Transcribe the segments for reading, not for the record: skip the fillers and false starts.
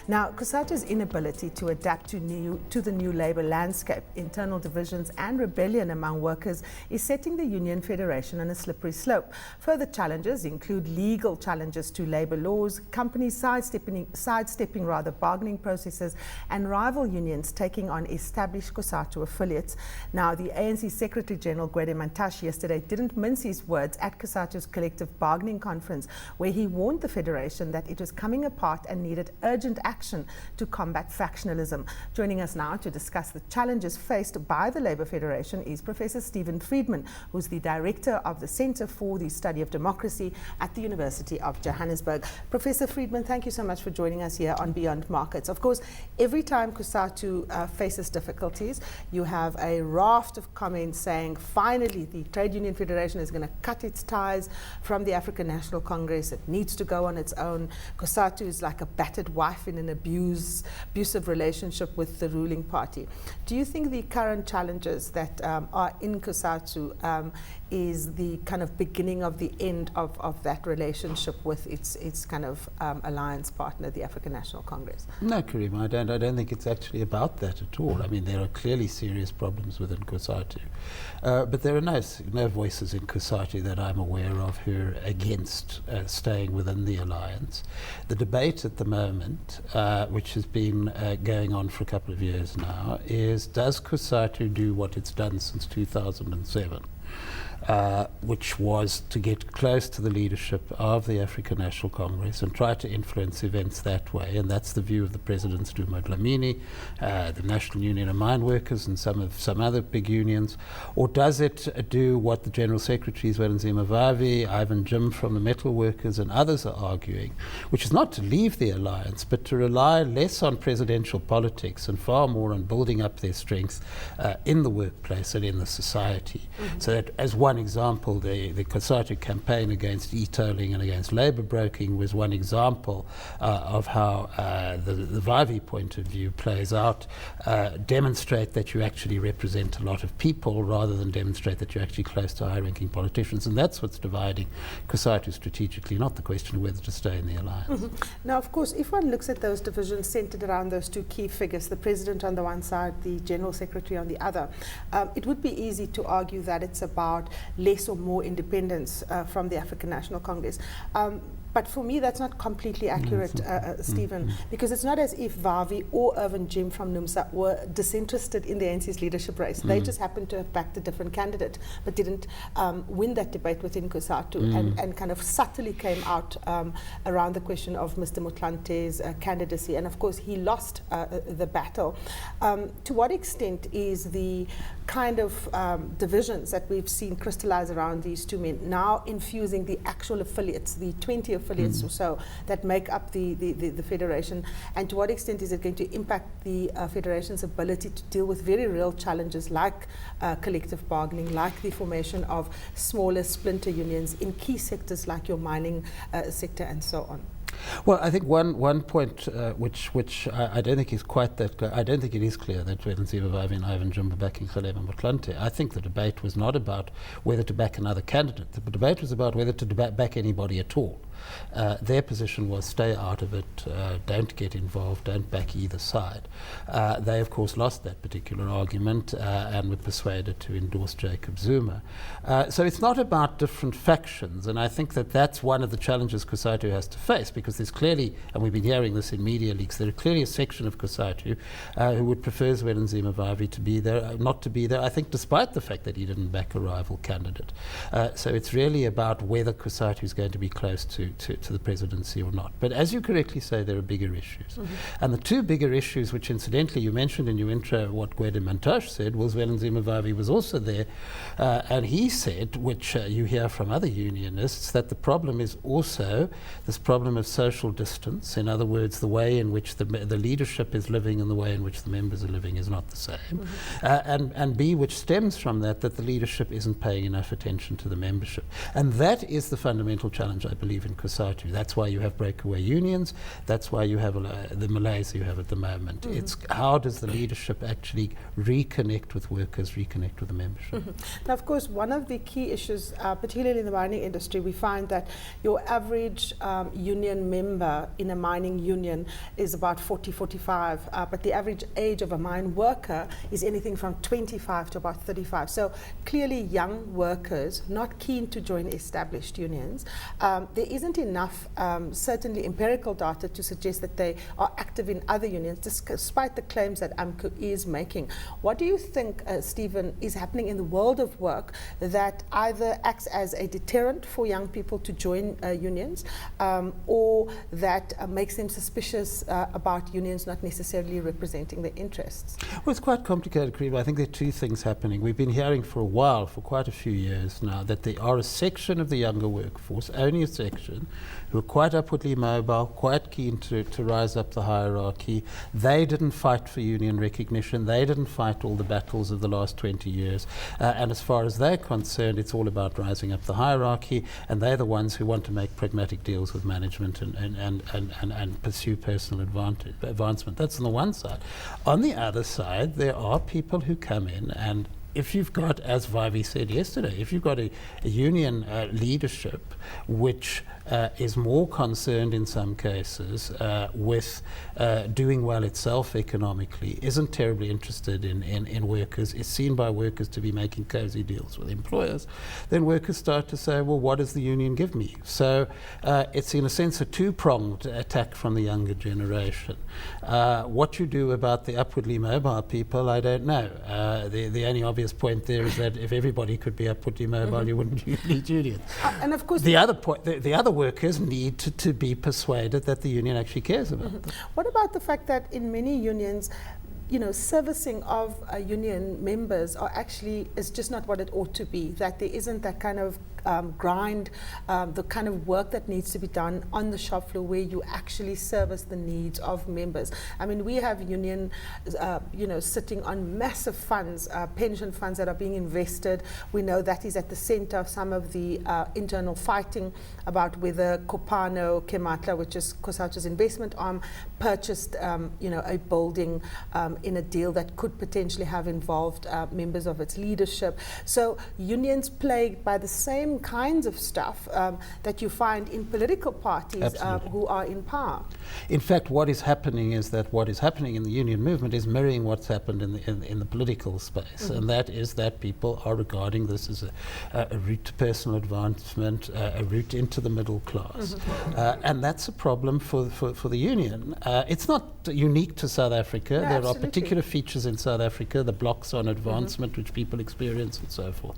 Now, COSATU's inability to adapt to the new labour landscape, internal divisions and rebellion among workers is setting the Union Federation on a slippery slope. Further challenges include legal challenges to labour laws, companies sidestepping bargaining processes, and rival unions taking on established COSATU affiliates. Now, the ANC Secretary General Gwede Mantashe yesterday didn't mince his words at COSATU's collective bargaining conference, where he warned the Federation that it was coming apart and needed urgent action to combat factionalism. Joining us now to discuss the challenges faced by the Labour Federation is Professor Steven Friedman, who's the Director of the Centre for the Study of Democracy at the University of Johannesburg. Professor Friedman, thank you so much for joining us here on Beyond Markets. Of course, every time COSATU faces difficulties, you have a raft of comments saying, finally, the Trade Union Federation is going to cut its ties from the African National Congress. It needs to go on its own. COSATU is like a battered wife in an abusive relationship with the ruling party. Do you think the current challenges that are in COSATU is the kind of beginning of the end of that relationship with its kind of alliance partner, the African National Congress? No, Karim, I don't think it's actually about that at all. I mean, there are clearly serious problems within COSATU, but there are no voices in COSATU that I'm aware of who are against staying within the alliance. The debate at the moment, which has been going on for a couple of years now, is does COSATU do what it's done since 2007? Which was to get close to the leadership of the African National Congress and try to influence events that way. And that's the view of the President's Duma Dlamini, the National Union of Mine Workers, and some other big unions. Or does it do what the General Secretaries, Nzima Vavi, Ivan Jim from the Metal Workers, and others are arguing, which is not to leave the alliance, but to rely less on presidential politics and far more on building up their strength in the workplace and in the society. Mm-hmm. So that, as one example, the COSATU campaign against e-tolling and against labour broking was one example of how the Vavi point of view plays out. Demonstrate that you actually represent a lot of people rather than demonstrate that you're actually close to high-ranking politicians. And that's what's dividing COSATU strategically, not the question of whether to stay in the alliance. Mm-hmm. Now, of course, if one looks at those divisions centred around those two key figures, the President on the one side, the General Secretary on the other, it would be easy to argue that it's about less or more independence from the African National Congress. But for me, that's not completely accurate, Stephen, because it's not as if Vavi or Irvin Jim from NUMSA were disinterested in the ANC's leadership race. They just happened to have backed a different candidate, but didn't win that debate within COSATU and kind of subtly came out around the question of Mr. Motlante's candidacy. And of course, he lost the battle. To what extent is the kind of divisions that we've seen crystallize around these two men now infusing the actual affiliates, the 20 affiliates or so that make up the Federation, and to what extent is it going to impact the Federation's ability to deal with very real challenges like collective bargaining, like the formation of smaller splinter unions in key sectors like your mining sector and so on? Well, I think one point which I don't think is quite that clear. I don't think it is clear that Nzima Vavi and Ivan Jim were backing Kgalema Motlanthe. I think the debate was not about whether to back another candidate. The debate was about whether to back anybody at all. Their position was stay out of it, don't get involved, don't back either side. They, of course, lost that particular argument and were persuaded to endorse Jacob Zuma. So it's not about different factions, and I think that that's one of the challenges COSATU has to face, because there's clearly, and we've been hearing this in media leaks, there are clearly a section of COSATU who would prefer Nzima Vavi to be there, not to be there, I think, despite the fact that he didn't back a rival candidate. So it's really about whether COSATU is going to be close to the presidency or not. But as you correctly say, there are bigger issues. And the two bigger issues, which incidentally you mentioned in your intro, what Gwede Mantashe said, was Nzima Vavi was also there, and he said, which you hear from other unionists, that the problem is also this problem of social distance. In other words, the way in which the leadership is living and the way in which the members are living is not the same. And B, which stems from that the leadership isn't paying enough attention to the membership. And that is the fundamental challenge, I believe, in than COSATU. That's why you have breakaway unions. That's why you have the malaise you have at the moment. It's how does the leadership actually reconnect with workers, reconnect with the membership. Now, of course, one of the key issues, particularly in the mining industry, we find that your average union member in a mining union is about 40, 45, but the average age of a mine worker is anything from 25 to about 35. So clearly young workers not keen to join established unions. There isn't enough, certainly empirical data to suggest that they are active in other unions, despite the claims that AMCU is making. What do you think, Stephen, is happening in the world of work that either acts as a deterrent for young people to join unions, or that makes them suspicious about unions not necessarily representing their interests? Well, it's quite complicated, Karima. I think there are two things happening. We've been hearing for a while, for quite a few years now, that there are a section of the younger workforce, only a section, who are quite upwardly mobile, quite keen to rise up the hierarchy. They didn't fight for union recognition. They didn't fight all the battles of the last 20 years. And as far as they're concerned, it's all about rising up the hierarchy, and they're the ones who want to make pragmatic deals with management and pursue personal advancement. That's on the one side. On the other side, there are people who come in, and if you've got, as Vivi said yesterday, if you've got a union leadership which is more concerned in some cases with doing well itself economically, isn't terribly interested in workers, is seen by workers to be making cozy deals with employers, then workers start to say, well, what does the union give me? So it's in a sense a two-pronged attack from the younger generation. What you do about the upwardly mobile people, I don't know. The only obvious point there is that if everybody could be upwardly mobile, you wouldn't need unions. And of course, the other point, the other workers need to be persuaded that the union actually cares about them. What about the fact that in many unions, servicing of union members is just not what it ought to be, that there isn't that kind of grind, the kind of work that needs to be done on the shop floor where you actually service the needs of members. I mean, we have union, sitting on massive funds, pension funds that are being invested. We know that is at the center of some of the internal fighting about whether Kopano Kematla, which is COSATU's investment arm, purchased, a building in a deal that could potentially have involved members of its leadership. So unions plagued by the same kinds of stuff that you find in political parties who are in power. In fact, what is happening is that what is happening in the union movement is mirroring what's happened in the political space, and that is that people are regarding this as a route to personal advancement, a route into the middle class, and that's a problem for the union. It's not unique to South Africa. No, there are particular features in South Africa, the blocks on advancement which people experience and so forth.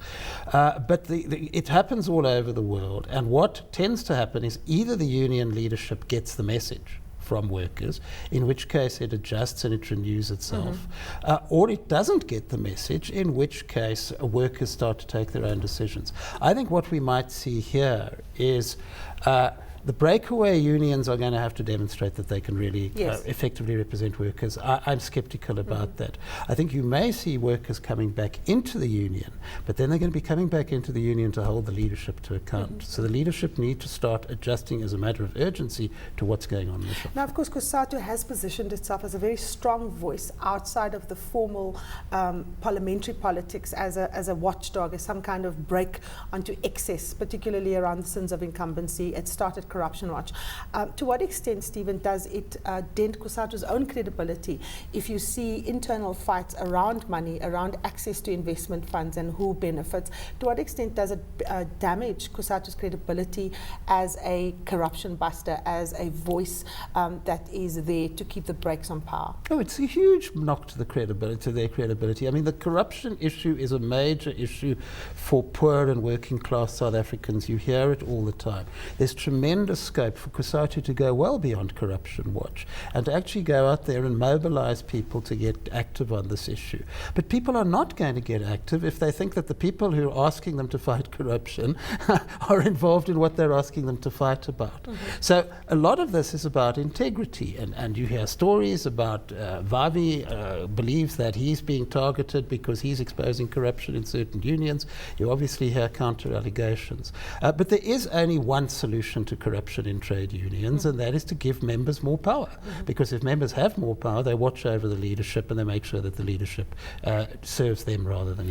But it happens all over the world, and what tends to happen is either the union leadership gets the message from workers, in which case it adjusts and it renews itself, or it doesn't get the message, in which case workers start to take their own decisions. I think what we might see here is the breakaway unions are going to have to demonstrate that they can really effectively represent workers. I'm skeptical about that. I think you may see workers coming back into the union, but then they're going to be coming back into the union to hold the leadership to account. So the leadership need to start adjusting as a matter of urgency to what's going on in the shop. Now, of course, COSATU has positioned itself as a very strong voice outside of the formal parliamentary politics as a watchdog, as some kind of break onto excess, particularly around the sins of incumbency. It started Corruption Watch. To what extent, Stephen, does it dent COSATU's own credibility if you see internal fights around money, around access to investment funds and who benefits? To what extent does it damage COSATU's credibility as a corruption buster, as a voice that is there to keep the brakes on power? Oh, it's a huge knock to their credibility. I mean, the corruption issue is a major issue for poor and working class South Africans. You hear it all the time. There's tremendous scope for COSATU to go well beyond Corruption Watch and to actually go out there and mobilize people to get active on this issue. But people are not going to get active if they think that the people who are asking them to fight corruption are involved in what they're asking them to fight about. So a lot of this is about integrity, and you hear stories about Vivi believes that he's being targeted because he's exposing corruption in certain unions. You obviously hear counter allegations. But there is only one solution to corruption in trade unions, and that is to give members more power. Because if members have more power, they watch over the leadership and they make sure that the leadership serves them rather than